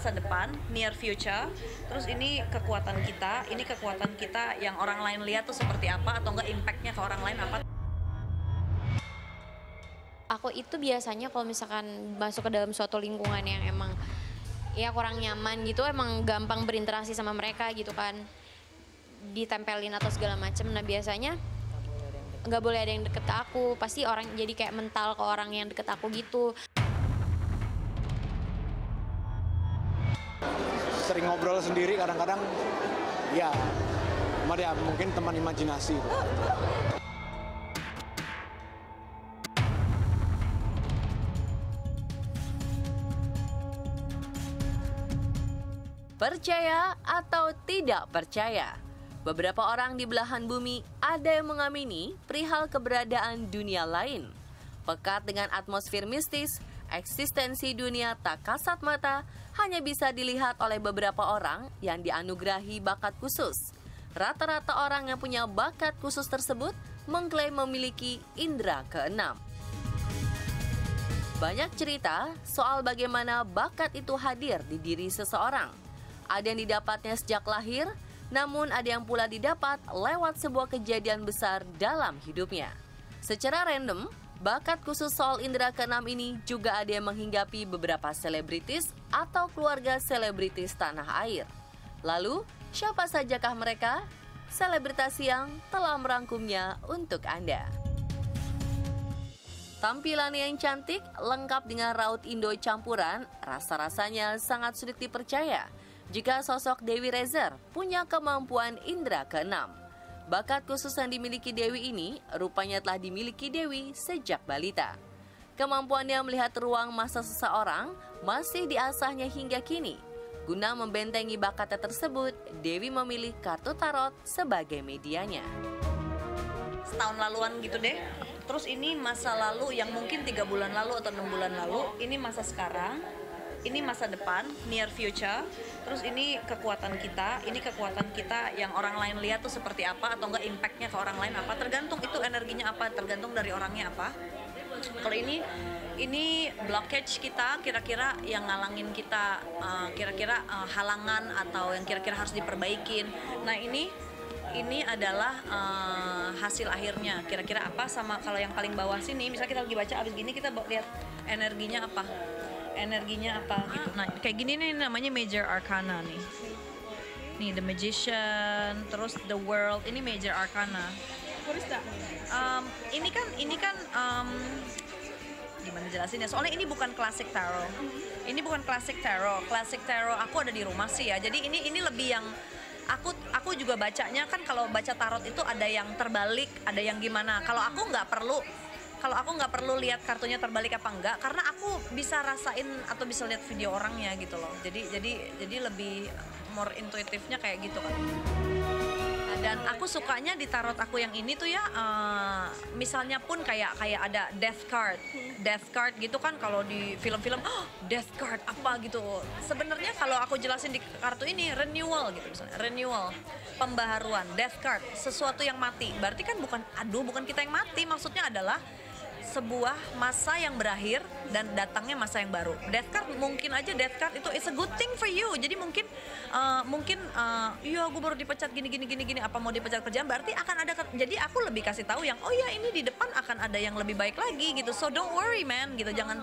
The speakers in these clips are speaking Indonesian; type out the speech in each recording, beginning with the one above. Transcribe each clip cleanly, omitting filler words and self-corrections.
masa depan, near future. Terus ini kekuatan kita yang orang lain lihat tuh seperti apa, atau enggak impactnya ke orang lain apa. Aku itu biasanya kalau misalkan masuk ke dalam suatu lingkungan yang emang ya kurang nyaman gitu, emang gampang berinteraksi sama mereka gitu kan, ditempelin atau segala macem. Nah biasanya nggak boleh ada yang deket ke aku, pasti orang jadi kayak mental ke orang yang deket aku gitu. Sering ngobrol sendiri kadang-kadang, ya cuma dia mungkin teman imajinasi. Percaya atau tidak percaya, beberapa orang di belahan bumi ada yang mengamini perihal keberadaan dunia lain. Pekat dengan atmosfer mistis, eksistensi dunia tak kasat mata hanya bisa dilihat oleh beberapa orang yang dianugerahi bakat khusus. Rata-rata orang yang punya bakat khusus tersebut mengklaim memiliki indera keenam. Banyak cerita soal bagaimana bakat itu hadir di diri seseorang. Ada yang didapatnya sejak lahir, namun ada yang pula didapat lewat sebuah kejadian besar dalam hidupnya. Secara random, bakat khusus soal indera keenam ini juga ada yang menghinggapi beberapa selebritis atau keluarga selebritis tanah air. Lalu, siapa sajakah mereka? Selebritas yang telah merangkumnya untuk Anda. Tampilan yang cantik, lengkap dengan raut Indo campuran, rasa-rasanya sangat sulit dipercaya jika sosok Dewi Rezer punya kemampuan indera keenam. Bakat khusus yang dimiliki Dewi ini rupanya telah dimiliki Dewi sejak balita. Kemampuannya melihat ruang masa seseorang masih diasahnya hingga kini. Guna membentengi bakatnya tersebut, Dewi memilih kartu tarot sebagai medianya. Setahun laluan gitu deh. Terus ini masa lalu yang mungkin 3 bulan lalu atau 6 bulan lalu. Ini masa sekarang, ini masa depan, near future. Terus ini kekuatan kita yang orang lain lihat tuh seperti apa, atau enggak impactnya ke orang lain apa. Tergantung itu energinya apa, tergantung dari orangnya apa. Kalau ini blockage kita, kira-kira yang ngalangin kita, halangan atau yang kira-kira harus diperbaikin. Nah ini adalah hasil akhirnya, kira-kira apa. Sama kalau yang paling bawah sini, misalnya kita lagi baca abis gini, kita lihat energinya apa gitu. Nah kayak gini nih namanya Major Arcana nih. Nih The Magician, terus The World, ini Major Arcana. What is that? Ini kan gimana jelasinnya? Soalnya ini bukan classic tarot. Ini bukan classic tarot. Classic tarot aku ada di rumah sih ya. Jadi ini lebih yang aku juga bacanya kan, kalau baca tarot itu ada yang terbalik, ada yang gimana. Kalau aku nggak perlu lihat kartunya terbalik apa enggak, karena aku bisa rasain atau bisa lihat video orangnya gitu loh. Jadi lebih more intuitifnya kayak gitu kan. Dan aku sukanya di tarot aku yang ini tuh ya, misalnya pun kayak ada death card gitu kan, kalau di film-film death card apa gitu. Sebenarnya kalau aku jelasin di kartu ini renewal gitu, misalnya renewal, pembaharuan. Death card sesuatu yang mati, berarti kan bukan kita yang mati, maksudnya adalah sebuah masa yang berakhir dan datangnya masa yang baru. Death card mungkin aja death card itu is a good thing for you. Jadi mungkin iya gue baru dipecat gini apa mau dipecat kerjaan, berarti akan ada. Jadi aku lebih kasih tahu yang ini di depan akan ada yang lebih baik lagi gitu. So don't worry man gitu. Jangan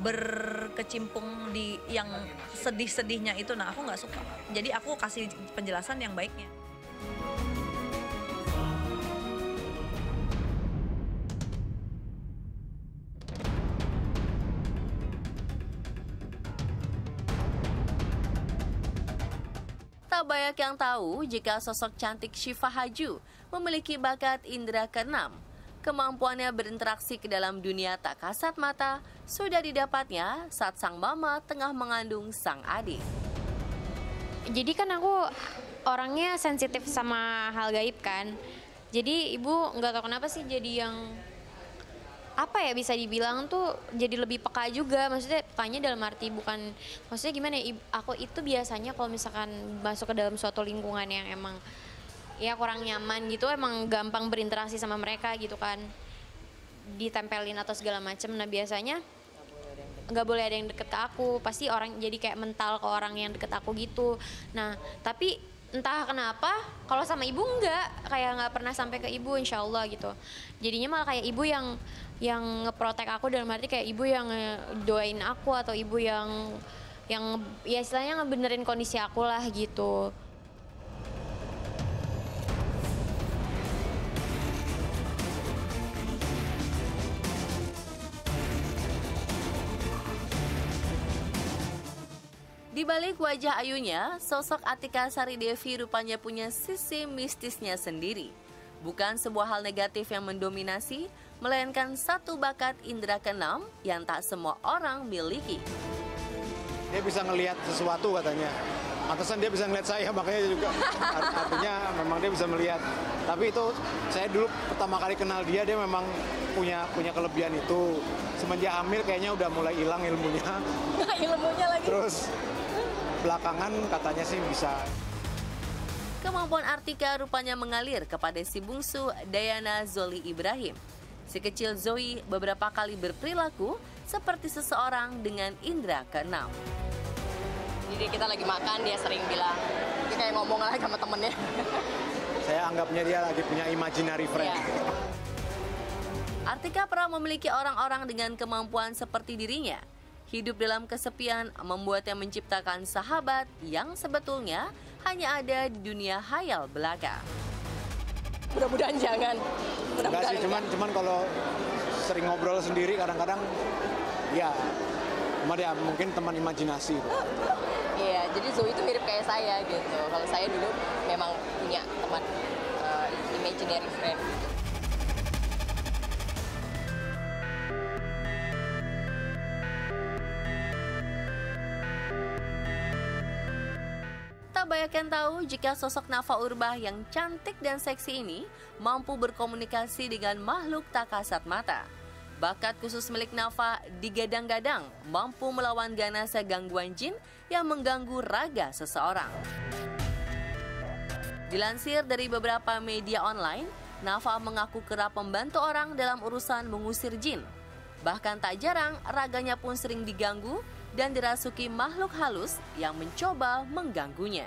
berkecimpung di yang sedih-sedihnya itu. Nah, aku nggak suka. Jadi aku kasih penjelasan yang baiknya. Tak banyak yang tahu jika sosok cantik Syifa Haju memiliki bakat indera keenam. Kemampuannya berinteraksi ke dalam dunia tak kasat mata sudah didapatnya saat sang mama tengah mengandung sang adik. Jadi kan aku orangnya sensitif sama hal gaib kan. Jadi ibu nggak tahu kenapa sih jadi yang bisa dibilang tuh jadi lebih peka juga. Maksudnya pekanya dalam arti bukan, maksudnya gimana ya, aku itu biasanya kalau misalkan masuk ke dalam suatu lingkungan yang emang ya kurang nyaman gitu, emang gampang berinteraksi sama mereka gitu kan, ditempelin atau segala macem. Nah biasanya nggak boleh ada yang deket ke aku, pasti orang jadi kayak mental ke orang yang deket aku gitu. Nah tapi entah kenapa kalau sama ibu kayak nggak pernah sampai ke ibu, insya Allah gitu. Jadinya malah kayak ibu yang ngeprotek aku, dalam arti kayak ibu yang doain aku, atau ibu yang ya istilahnya ngebenerin kondisi aku lah gitu. Di balik wajah ayunya, sosok Atika Sari Devi rupanya punya sisi mistisnya sendiri. Bukan sebuah hal negatif yang mendominasi, melainkan satu bakat indera keenam yang tak semua orang miliki. Dia bisa ngelihat sesuatu katanya. Pantesan dia bisa ngelihat saya, makanya juga artinya memang dia bisa melihat. Tapi itu saya dulu pertama kali kenal dia memang punya kelebihan itu. Semenjak hamil kayaknya udah mulai hilang ilmunya. Ilmunya lagi. Terus belakangan katanya sih bisa. Kemampuan Artika rupanya mengalir kepada si bungsu Dayana Zoli Ibrahim. Si kecil Zoe beberapa kali berperilaku seperti seseorang dengan indera keenam. Jadi kita lagi makan, dia sering bilang, dia kayak ngomong lagi sama temennya. Saya anggapnya dia lagi punya imaginary friend. Iya. Artika pernah memiliki orang-orang dengan kemampuan seperti dirinya. Hidup dalam kesepian membuatnya menciptakan sahabat yang sebetulnya hanya ada di dunia hayal belaka. Mudah-mudahan jangan. Enggak sih, cuman kalau sering ngobrol sendiri kadang-kadang ya dia mungkin teman imajinasi. Iya, jadi Zoe itu mirip kayak saya gitu. Kalau saya dulu memang punya teman imaginary friend. Tak banyak yang tahu jika sosok Nafa Urbah yang cantik dan seksi ini mampu berkomunikasi dengan makhluk tak kasat mata. Bakat khusus milik Nafa digadang-gadang mampu melawan ganasa gangguan jin yang mengganggu raga seseorang. Dilansir dari beberapa media online, Nafa mengaku kerap membantu orang dalam urusan mengusir jin. Bahkan tak jarang raganya pun sering diganggu dan dirasuki makhluk halus yang mencoba mengganggunya.